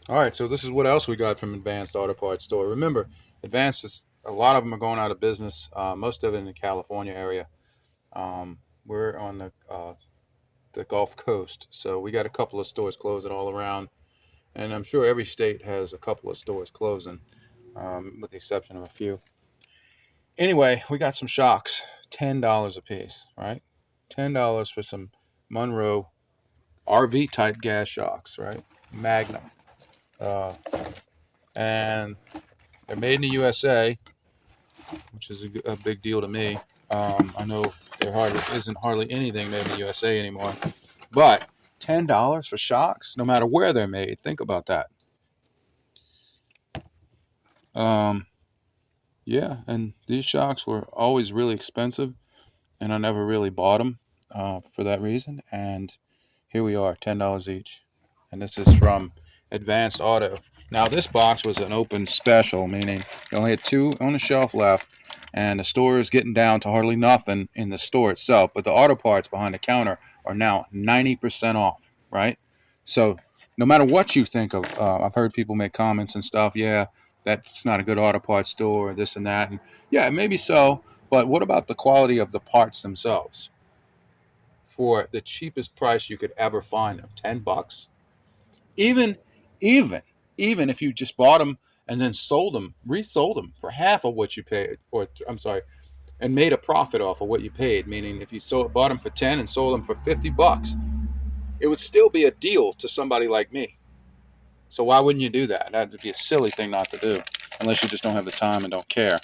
All right, so this is what else we got from Advanced Auto Parts Store. Remember, Advanced is a lot of them are going out of business. Most of it in the California area. We're on the Gulf Coast, so we got a couple of stores closing all around, and I'm sure every state has a couple of stores closing, with the exception of a few. Anyway, we got some shocks, $10 a piece, right? $10 for some Monroe RV type gas shocks, right? Magnum, uh, and they're made in the USA, which is a big deal to me. I know there hardly isn't hardly anything made in the USA anymore, but $10 for shocks, no matter where they're made. Think about that. Um, yeah, and these shocks were always really expensive, and I never really bought them for that reason. And here we are, $10 each, and this is from Advanced Auto. Now this box was an open special, meaning they only had two on the shelf left, and the store is getting down to hardly nothing in the store itself. But the auto parts behind the counter are now 90% off, right? So no matter what you think of, I've heard people make comments and stuff. Yeah, that's not a good auto parts store, this and that, and yeah, maybe so. But what about the quality of the parts themselves? For the cheapest price you could ever find them, $10. Even, even, even if you just bought them and then sold them, resold them for half of what you paid, or I'm sorry, and made a profit off of what you paid. Meaning, if you bought them for 10 and sold them for $50, it would still be a deal to somebody like me. So why wouldn't you do that? That'd be a silly thing not to do, unless you just don't have the time and don't care.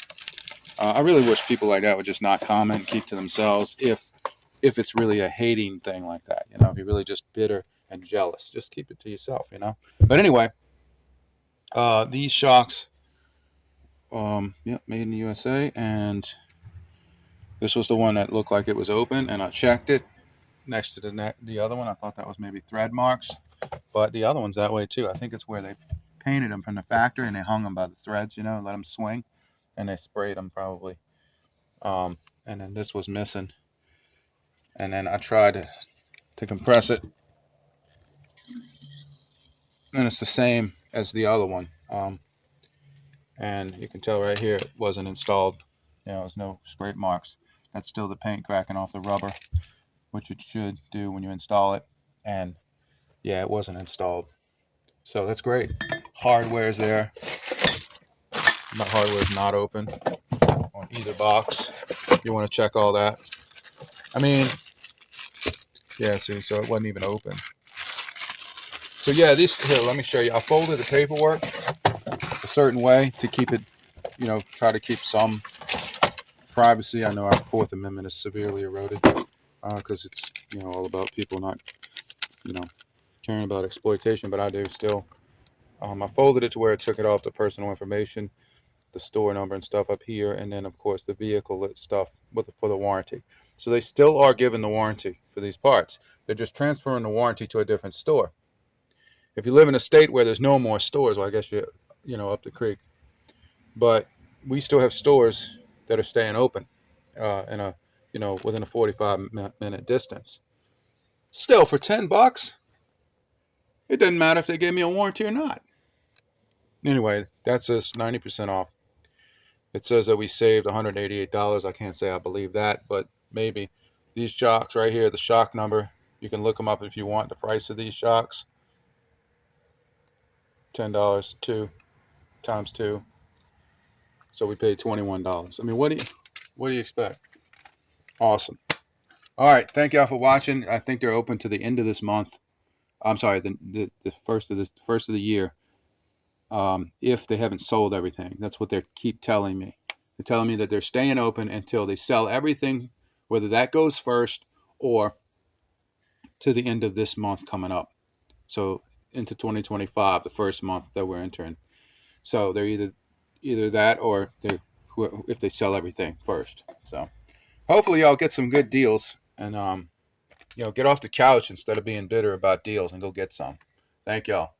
I really wish people like that would just not comment, keep to themselves. If it's really a hating thing like that, if you're really just bitter and jealous, just keep it to yourself. But anyway, these shocks, yeah, made in the USA, and this was the one that looked like it was open, and I checked it next to the other one. I thought that was maybe thread marks, but the other one's that way too. I think it's where they painted them from the factory and they hung them by the threads, and let them swing, and they sprayed them probably. And then this was missing, and then I tried to compress it, and it's the same as the other one. And you can tell right here it wasn't installed. There's no scrape marks. That's still the paint cracking off the rubber, which it should do when you install it. And yeah, it wasn't installed. So that's great. Hardware's there. The hardware's not open on either box. You want to check all that. I mean, yeah, see, so it wasn't even open. So yeah, here, let me show you. I folded the paperwork a certain way to keep it, try to keep some privacy. I know our Fourth Amendment is severely eroded because it's all about people not you know caring about exploitation, but I do still. I folded it to where it took it off the personal information, the store number and stuff up here, and then of course the vehicle stuff for the warranty. So they still are giving the warranty for these parts. They're just transferring the warranty to a different store. If you live in a state where there's no more stores, well, I guess you're up the creek. But we still have stores that are staying open in a within a 45-minute distance. Still, for $10, it doesn't matter if they gave me a warranty or not. Anyway, that's us 90% off. It says that we saved $188. I can't say I believe that, but maybe. These shocks right here, the shock number, you can look them up if you want the price of these shocks. $10, two times two. So we paid $21. I mean, what do you expect? Awesome. All right, thank y'all for watching. I think they're open to the end of this month. I'm sorry, the first of the year. If they haven't sold everything, that's what they keep telling me. They're telling me that they're staying open until they sell everything, whether that goes first or to the end of this month coming up. So into 2025, the first month that we're entering. So they're either that or if they sell everything first. So hopefully y'all get some good deals and get off the couch instead of being bitter about deals and go get some. Thank y'all.